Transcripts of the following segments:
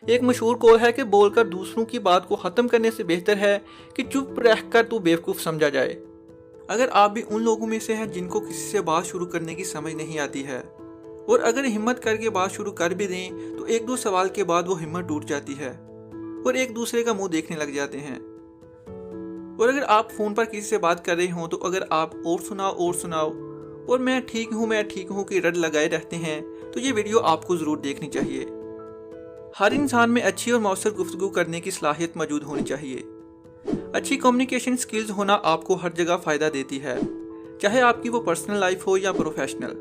एक मशहूर कॉल है कि बोलकर दूसरों की बात को ख़त्म करने से बेहतर है कि चुप रहकर तू बेवकूफ़ समझा जाए। अगर आप भी उन लोगों में से हैं जिनको किसी से बात शुरू करने की समझ नहीं आती है और अगर हिम्मत करके बात शुरू कर भी दें तो एक दो सवाल के बाद वो हिम्मत टूट जाती है और एक दूसरे का मुंह देखने लग जाते हैं। और अगर आप फ़ोन पर किसी से बात कर रहे हों तो अगर आप और सुनाओ और मैं ठीक हूँ कि रट लगाए रहते हैं तो ये वीडियो आपको ज़रूर देखनी चाहिए। हर इंसान में अच्छी और मौसर गुफ्तगू करने की सलाहियत मौजूद होनी चाहिए। अच्छी कम्युनिकेशन स्किल्स होना आपको हर जगह फ़ायदा देती है, चाहे आपकी वो पर्सनल लाइफ हो या प्रोफेशनल।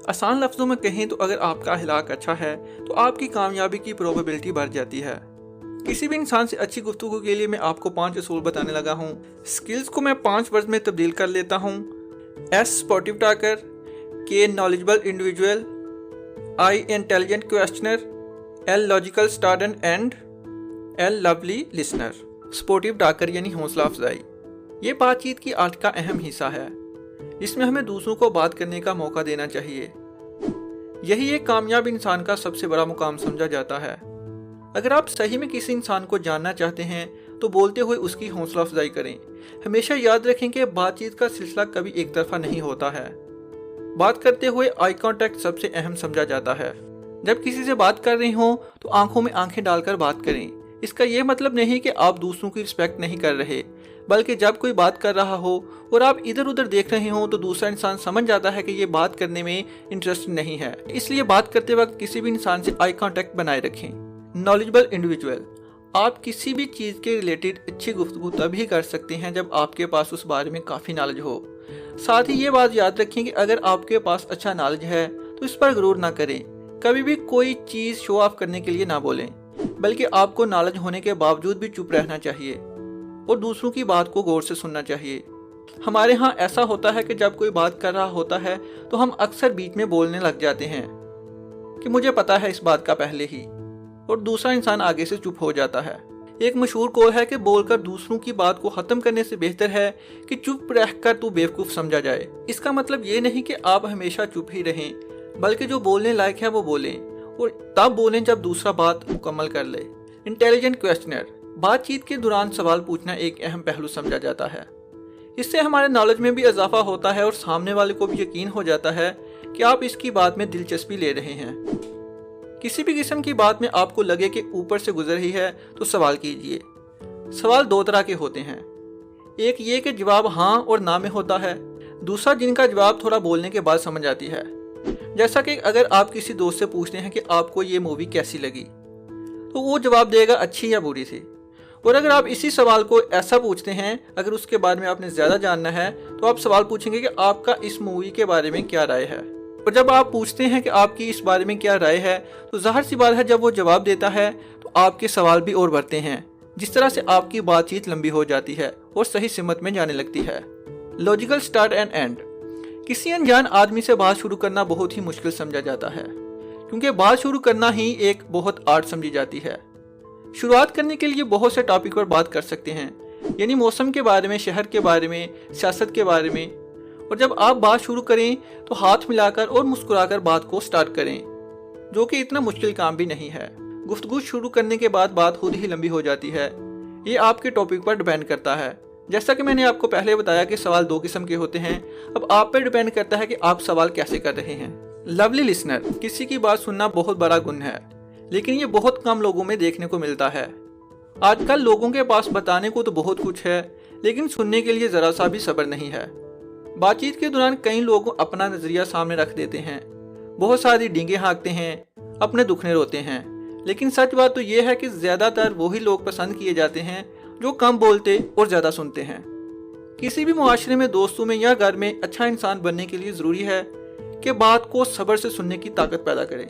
आसान लफ्ज़ों में कहें तो अगर आपका अखलाक अच्छा है तो आपकी कामयाबी की प्रोबेबिलिटी बढ़ जाती है। किसी भी इंसान से अच्छी गुफ्तगू के लिए मैं आपको 5 असूल बताने लगा हूँ। स्किल्स को मैं 5 वर्ड में तब्दील कर लेता हूँ। S sportive talker, K knowledgeable individual, I intelligent questioner, L logical starter and L lovely listener. Sportive talker यानी हौसला अफजाई। ये बातचीत की आर्ट का अहम हिस्सा है जिसमें हमें दूसरों को बात करने का मौका देना चाहिए। यही एक कामयाब इंसान का सबसे बड़ा मुकाम समझा जाता है। अगर आप सही में किसी इंसान को जानना चाहते हैं तो बोलते हुए उसकी हौसला अफजाई करें। हमेशा याद रखें कि बातचीत का सिलसिला कभी एक तरफा नहीं होता है। बात करते हुए आई कांटेक्ट सबसे अहम समझा जाता है। जब किसी से बात कर रही हों तो आंखों में आंखें डालकर बात करें। इसका यह मतलब नहीं कि आप दूसरों की रिस्पेक्ट नहीं कर रहे, बल्कि जब कोई बात कर रहा हो और आप इधर उधर देख रहे हो तो दूसरा इंसान समझ जाता है कि ये बात करने में इंटरेस्ट नहीं है। इसलिए बात करते वक्त किसी भी इंसान से आई कांटेक्ट बनाए रखें। Knowledgeable individual. आप किसी भी चीज़ के रिलेटेड अच्छी गुफ्तगू तभी कर सकते हैं जब आपके पास उस बारे में काफ़ी नॉलेज हो। साथ ही ये बात याद रखें कि अगर आपके पास अच्छा नॉलेज है तो इस पर गुरूर ना करें। कभी भी कोई चीज़ शो ऑफ करने के लिए ना बोलें, बल्कि आपको नॉलेज होने के बावजूद भी चुप रहना चाहिए और दूसरों की बात को गौर से सुनना चाहिए। हमारे यहाँ ऐसा होता है कि जब कोई बात कर रहा होता है तो हम अक्सर बीच में बोलने लग जाते हैं कि मुझे पता है इस बात का पहले ही, और दूसरा इंसान आगे से चुप हो जाता है। एक मशहूर कॉल है कि बोलकर दूसरों की बात को ख़त्म करने से बेहतर है कि चुप रहकर तू बेवकूफ़ समझा जाए। इसका मतलब ये नहीं कि आप हमेशा चुप ही रहें, बल्कि जो बोलने लायक है वो बोलें और तब बोलें जब दूसरा बात मुकम्मल कर ले। Intelligent questioner. बातचीत के दौरान सवाल पूछना एक अहम पहलू समझा जाता है। इससे हमारे नॉलेज में भी इजाफा होता है और सामने वाले को भी यकीन हो जाता है कि आप इसकी बात में दिलचस्पी ले रहे हैं। किसी भी किस्म की बात में आपको लगे कि ऊपर से गुजर रही है तो सवाल कीजिए। सवाल 2 तरह के होते हैं। एक ये कि जवाब हाँ और ना में होता है, दूसरा जिनका जवाब थोड़ा बोलने के बाद समझ आती है। जैसा कि अगर आप किसी दोस्त से पूछते हैं कि आपको ये मूवी कैसी लगी तो वो जवाब देगा अच्छी या बुरी थी। और अगर आप इसी सवाल को ऐसा पूछते हैं, अगर उसके बारे में आपने ज़्यादा जानना है तो आप सवाल पूछेंगे कि आपका इस मूवी के बारे में क्या राय है। और जब आप पूछते हैं कि आपकी इस बारे में क्या राय है तो ज़ाहिर सी बात है जब वो जवाब देता है तो आपके सवाल भी और बढ़ते हैं, जिस तरह से आपकी बातचीत लंबी हो जाती है और सही सिमत में जाने लगती है। Logical start and and. किसी अनजान आदमी से बात शुरू करना बहुत ही मुश्किल समझा जाता है, क्योंकि बात शुरू करना ही एक बहुत आर्ट समझी जाती है। शुरुआत करने के लिए बहुत से टॉपिक पर बात कर सकते हैं, यानी मौसम के बारे में, शहर के बारे में, सियासत के बारे में। और जब आप बात शुरू करें तो हाथ मिलाकर और मुस्कुराकर बात को स्टार्ट करें, जो कि इतना मुश्किल काम भी नहीं है। गुफ्तगू शुरू करने के बाद बात खुद ही लंबी हो जाती है। ये आपके टॉपिक पर डिपेंड करता है। जैसा कि मैंने आपको पहले बताया कि सवाल 2 किस्म के होते हैं। अब आप पर डिपेंड करता है कि आप सवाल कैसे कर रहे हैं। Lovely listener. किसी की बात सुनना बहुत बड़ा गुण है, लेकिन ये बहुत कम लोगों में देखने को मिलता है। आजकल लोगों के पास बताने को तो बहुत कुछ है, लेकिन सुनने के लिए ज़रा सा भी सब्र नहीं है। बातचीत के दौरान कई लोग अपना नज़रिया सामने रख देते हैं, बहुत सारी डींगे हाँकते हैं, अपने दुखने रोते हैं। लेकिन सच बात तो ये है कि ज़्यादातर वही लोग पसंद किए जाते हैं जो कम बोलते और ज़्यादा सुनते हैं। किसी भी मुआशरे में, दोस्तों में या घर में अच्छा इंसान बनने के लिए ज़रूरी है कि बात को सब्र से सुनने की ताकत पैदा करें।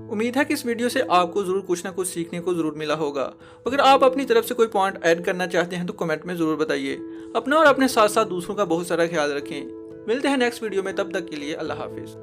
उम्मीद है कि इस वीडियो से आपको ज़रूर कुछ ना कुछ सीखने को ज़रूर मिला होगा। अगर आप अपनी तरफ से कोई पॉइंट ऐड करना चाहते हैं तो कमेंट में ज़रूर बताइए। अपना और अपने साथ साथ दूसरों का बहुत सारा ख्याल रखें। मिलते हैं नेक्स्ट वीडियो में, तब तक के लिए अल्लाह हाफिज़।